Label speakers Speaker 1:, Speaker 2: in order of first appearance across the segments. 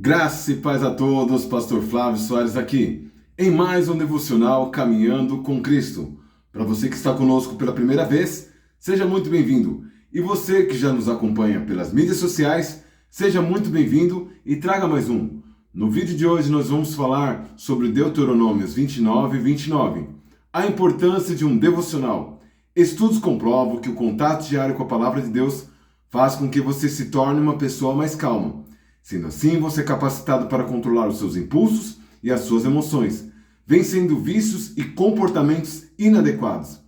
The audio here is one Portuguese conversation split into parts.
Speaker 1: Graça e paz a todos, Pastor Flávio Soares aqui, em mais um devocional Caminhando com Cristo. Para você que está conosco pela primeira vez, seja muito bem-vindo. E você que já nos acompanha pelas mídias sociais, seja muito bem-vindo e traga mais um. No vídeo de hoje nós vamos falar sobre Deuteronômios 29 e 29, a importância de um devocional. Estudos comprovam que o contato diário com a Palavra de Deus faz com que você se torne uma pessoa mais calma. Sendo assim, você é capacitado para controlar os seus impulsos e as suas emoções, vencendo vícios e comportamentos inadequados.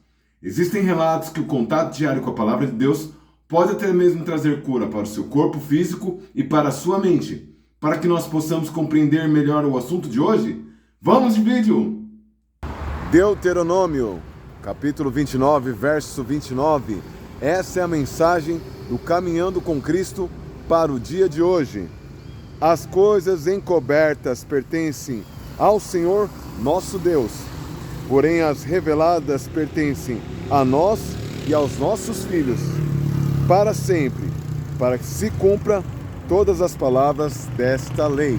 Speaker 1: Existem relatos que o contato diário com a Palavra de Deus pode até mesmo trazer cura para o seu corpo físico e para a sua mente. Para que nós possamos compreender melhor o assunto de hoje, vamos de vídeo!
Speaker 2: Deuteronômio, capítulo 29, verso 29. Essa é a mensagem do Caminhando com Cristo para o dia de hoje. As coisas encobertas pertencem ao Senhor nosso Deus, porém as reveladas pertencem a nós e aos nossos filhos, para sempre, para que se cumpra todas as palavras desta lei.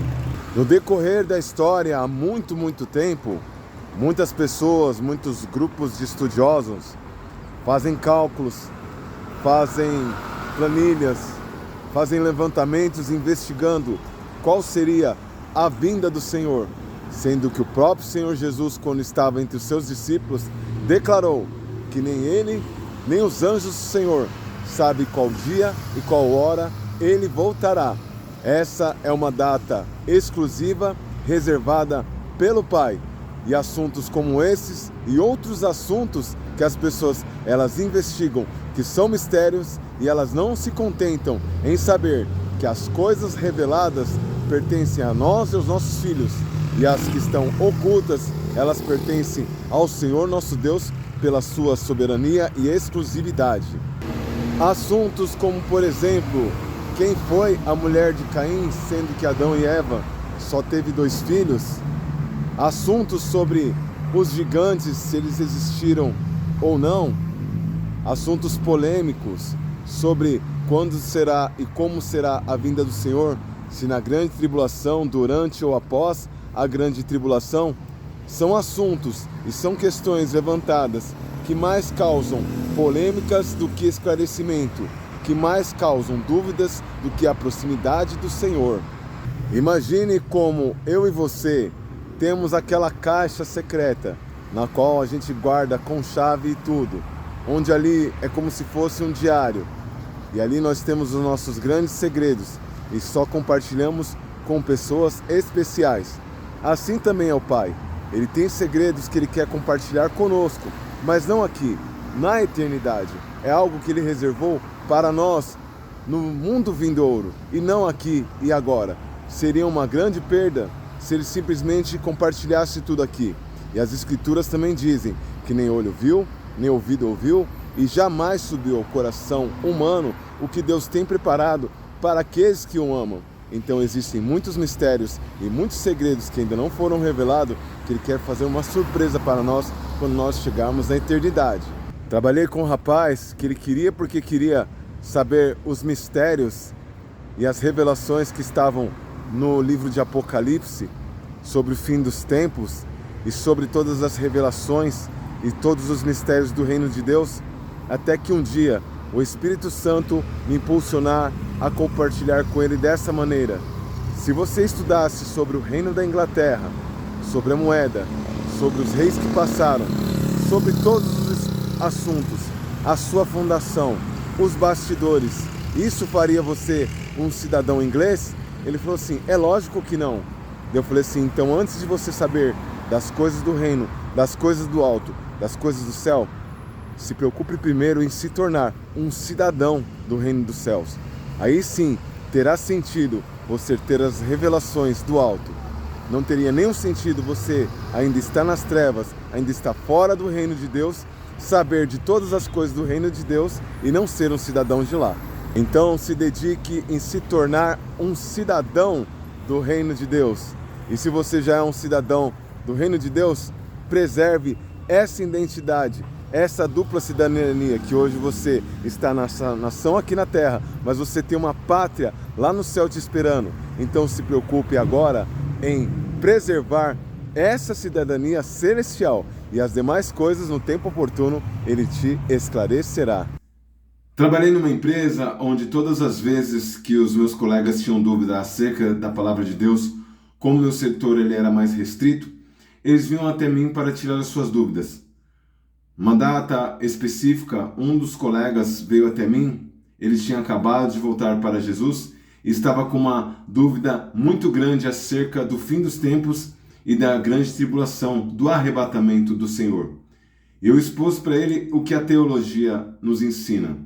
Speaker 2: No decorrer da história, há muito tempo, muitas pessoas, muitos grupos de estudiosos fazem cálculos, fazem planilhas, fazem levantamentos investigando qual seria a vinda do Senhor, sendo que o próprio Senhor Jesus, quando estava entre os seus discípulos, declarou que nem ele, nem os anjos do Senhor sabe qual dia e qual hora ele voltará. Essa é uma data exclusiva, reservada pelo Pai. E assuntos como esses e outros assuntos que as pessoas elas investigam, que são mistérios, e elas não se contentam em saber que as coisas reveladas pertencem a nós e aos nossos filhos, e as que estão ocultas, elas pertencem ao Senhor nosso Deus pela sua soberania e exclusividade. Assuntos como, por exemplo, quem foi a mulher de Caim, sendo que Adão e Eva só teve 2 filhos? Assuntos sobre os gigantes, se eles existiram ou não. Assuntos polêmicos sobre quando será e como será a vinda do Senhor, se na grande tribulação, durante ou após a grande tribulação. São assuntos e são questões levantadas que mais causam polêmicas do que esclarecimento, que mais causam dúvidas do que a proximidade do Senhor. Imagine como eu e você temos aquela caixa secreta, na qual a gente guarda com chave e tudo, onde ali é como se fosse um diário, e ali nós temos os nossos grandes segredos, e só compartilhamos com pessoas especiais. Assim também é o Pai, Ele tem segredos que Ele quer compartilhar conosco, mas não aqui, na eternidade. É algo que Ele reservou para nós no mundo vindouro, e não aqui e agora. Seria uma grande perda se Ele simplesmente compartilhasse tudo aqui. E as Escrituras também dizem que nem olho viu, nem ouvido ouviu, e jamais subiu ao coração humano o que Deus tem preparado para aqueles que o amam. Então existem muitos mistérios e muitos segredos que ainda não foram revelados, que Ele quer fazer uma surpresa para nós quando nós chegarmos na eternidade. Trabalhei com um rapaz que ele queria porque queria saber os mistérios e as revelações que estavam no livro de Apocalipse sobre o fim dos tempos e sobre todas as revelações e todos os mistérios do reino de Deus, até que um dia o Espírito Santo me impulsionar a compartilhar com ele dessa maneira: se você estudasse sobre o reino da Inglaterra, sobre a moeda, sobre os reis que passaram, sobre todos os assuntos, a sua fundação, os bastidores, isso faria você um cidadão inglês? Ele falou assim: é lógico que não. Eu falei assim: então antes de você saber das coisas do reino, das coisas do alto, das coisas do céu, se preocupe primeiro em se tornar um cidadão do reino dos céus. Aí sim terá sentido você ter as revelações do alto. Não teria nenhum sentido você ainda estar nas trevas, ainda estar fora do reino de Deus, saber de todas as coisas do reino de Deus e não ser um cidadão de lá. Então se dedique em se tornar um cidadão do reino de Deus. E se você já é um cidadão do reino de Deus, preserve essa identidade essa dupla cidadania, que hoje você está nessa nação aqui na terra, mas você tem uma pátria lá no céu te esperando. Então se preocupe agora em preservar essa cidadania celestial, e as demais coisas no tempo oportuno Ele te esclarecerá.
Speaker 1: Trabalhei numa empresa onde todas as vezes que os meus colegas tinham dúvida acerca da palavra de Deus, como meu setor ele era mais restrito, eles vinham até mim para tirar as suas dúvidas. Uma data específica, um dos colegas veio até mim, ele tinha acabado de voltar para Jesus e estava com uma dúvida muito grande acerca do fim dos tempos e da grande tribulação, do arrebatamento do Senhor. Eu expus para ele o que a teologia nos ensina.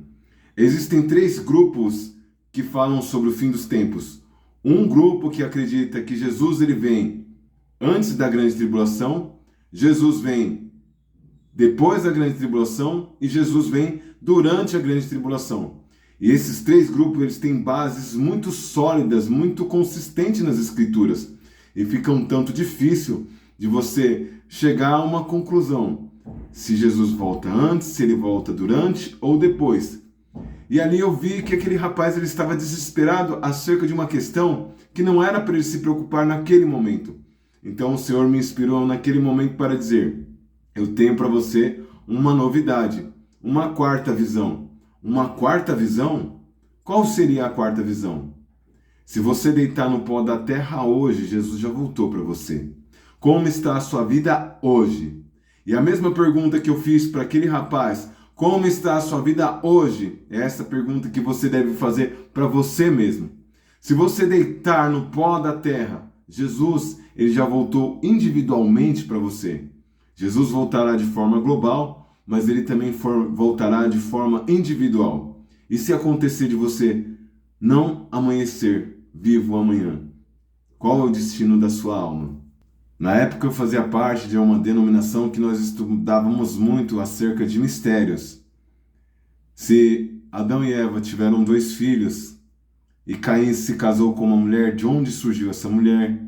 Speaker 1: Existem 3 grupos que falam sobre o fim dos tempos. Um grupo que acredita que Jesus ele vem antes da grande tribulação, Jesus vem depois da grande tribulação e Jesus vem durante a grande tribulação. E esses 3 grupos eles têm bases muito sólidas, muito consistentes nas Escrituras. E fica um tanto difícil de você chegar a uma conclusão. Se Jesus volta antes, se ele volta durante ou depois. E ali eu vi que aquele rapaz ele estava desesperado acerca de uma questão que não era para ele se preocupar naquele momento. Então o Senhor me inspirou naquele momento para dizer: eu tenho para você uma novidade, uma 4ª visão. Uma 4ª visão? Qual seria a 4ª visão? Se você deitar no pó da terra hoje, Jesus já voltou para você. Como está a sua vida hoje? E a mesma pergunta que eu fiz para aquele rapaz, como está a sua vida hoje? É essa pergunta que você deve fazer para você mesmo. Se você deitar no pó da terra, Jesus, ele já voltou individualmente para você. Jesus voltará de forma global, mas ele também voltará de forma individual. E se acontecer de você não amanhecer vivo amanhã, qual é o destino da sua alma? Na época eu fazia parte de uma denominação que nós estudávamos muito acerca de mistérios. Se Adão e Eva tiveram 2 filhos e Caim se casou com uma mulher, de onde surgiu essa mulher?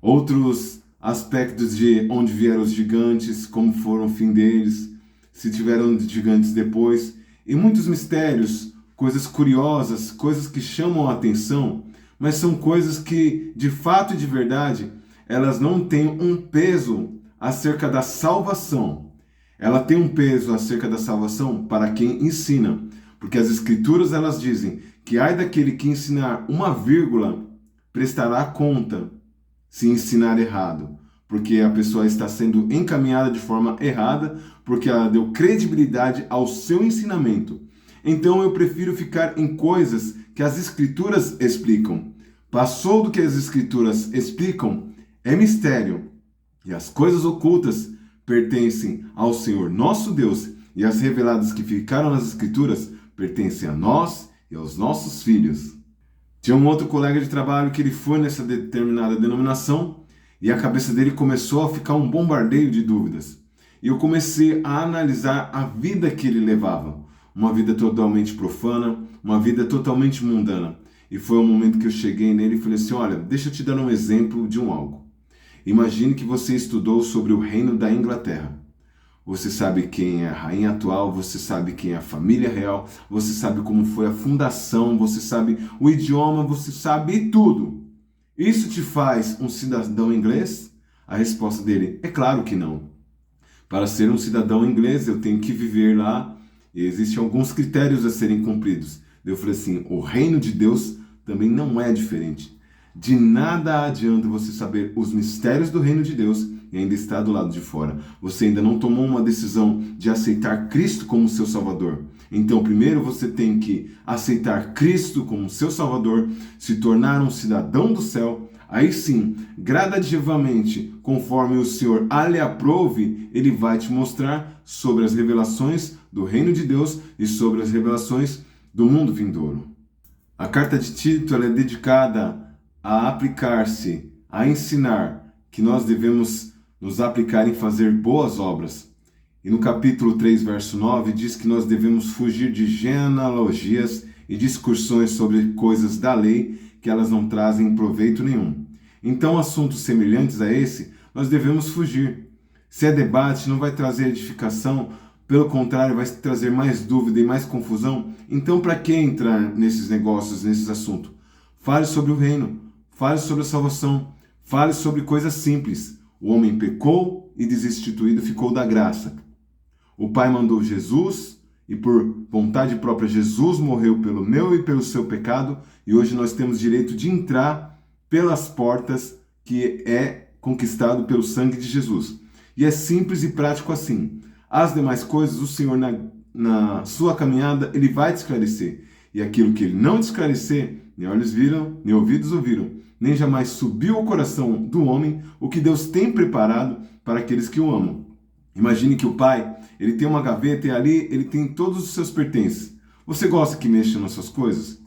Speaker 1: Outros aspectos de onde vieram os gigantes, como foram o fim deles, se tiveram gigantes depois, e muitos mistérios, coisas curiosas, coisas que chamam a atenção, mas são coisas que, de fato e de verdade, elas não têm um peso acerca da salvação. Ela tem um peso acerca da salvação para quem ensina, porque as Escrituras elas dizem que ai daquele que ensinar uma vírgula prestará conta se ensinar errado, porque a pessoa está sendo encaminhada de forma errada, porque ela deu credibilidade ao seu ensinamento. Então eu prefiro ficar em coisas que as Escrituras explicam. Passou do que as Escrituras explicam, é mistério. E as coisas ocultas pertencem ao Senhor nosso Deus, e as reveladas que ficaram nas Escrituras pertencem a nós e aos nossos filhos. Tinha um outro colega de trabalho que ele foi nessa determinada denominação e a cabeça dele começou a ficar um bombardeio de dúvidas. E eu comecei a analisar a vida que ele levava. Uma vida totalmente profana, uma vida totalmente mundana. E foi o momento que eu cheguei nele e falei assim, olha, deixa eu te dar um exemplo de algo. Imagine que você estudou sobre o reino da Inglaterra. Você sabe quem é a rainha atual, você sabe quem é a família real, você sabe como foi a fundação, você sabe o idioma, você sabe tudo. Isso te faz um cidadão inglês? A resposta dele é claro que não. Para ser um cidadão inglês, eu tenho que viver lá e existem alguns critérios a serem cumpridos. Eu falei assim, o reino de Deus também não é diferente. De nada adianta você saber os mistérios do reino de Deus e ainda estar do lado de fora. Você ainda não tomou uma decisão de aceitar Cristo como seu Salvador. Então, primeiro você tem que aceitar Cristo como seu Salvador, se tornar um cidadão do céu. Aí sim, gradativamente, conforme o Senhor lhe aprove, Ele vai te mostrar sobre as revelações do reino de Deus e sobre as revelações do mundo vindouro. A carta de Tito ela é dedicada a aplicar-se, a ensinar que nós devemos nos aplicar em fazer boas obras. E no capítulo 3, verso 9, diz que nós devemos fugir de genealogias e discussões sobre coisas da lei que elas não trazem proveito nenhum. Então, assuntos semelhantes a esse, nós devemos fugir. Se é debate, não vai trazer edificação, pelo contrário, vai trazer mais dúvida e mais confusão. Então, para que entrar nesses negócios, nesses assuntos? Fale sobre o reino, fale sobre a salvação, fale sobre coisas simples. O homem pecou e desinstituído ficou da graça. O Pai mandou Jesus e por vontade própria Jesus morreu pelo meu e pelo seu pecado e hoje nós temos direito de entrar pelas portas que é conquistado pelo sangue de Jesus. E é simples e prático assim. As demais coisas, o Senhor na sua caminhada, Ele vai te esclarecer. E aquilo que Ele não te esclarecer, nem olhos viram, nem ouvidos ouviram, nem jamais subiu ao coração do homem o que Deus tem preparado para aqueles que o amam. Imagine que o pai, ele tem uma gaveta e ali ele tem todos os seus pertences. Você gosta que mexa nas suas coisas?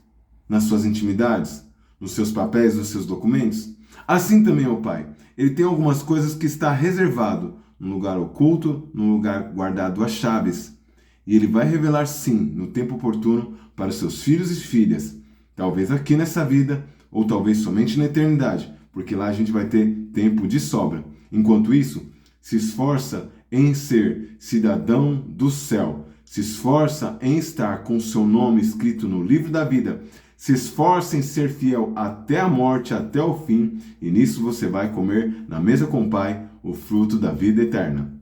Speaker 1: Nas suas intimidades? Nos seus papéis, nos seus documentos? Assim também é o pai. Ele tem algumas coisas que está reservado, num lugar oculto, num lugar guardado às chaves. E ele vai revelar sim, no tempo oportuno, para os seus filhos e filhas. Talvez aqui nessa vida, ou talvez somente na eternidade, porque lá a gente vai ter tempo de sobra. Enquanto isso, se esforça em ser cidadão do céu, se esforça em estar com seu nome escrito no livro da vida, se esforça em ser fiel até a morte, até o fim, e nisso você vai comer na mesa com o Pai o fruto da vida eterna.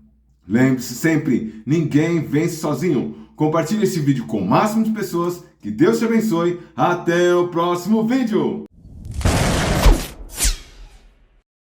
Speaker 1: Lembre-se sempre, ninguém vence sozinho. Compartilhe esse vídeo com o máximo de pessoas. Que Deus te abençoe. Até o próximo vídeo.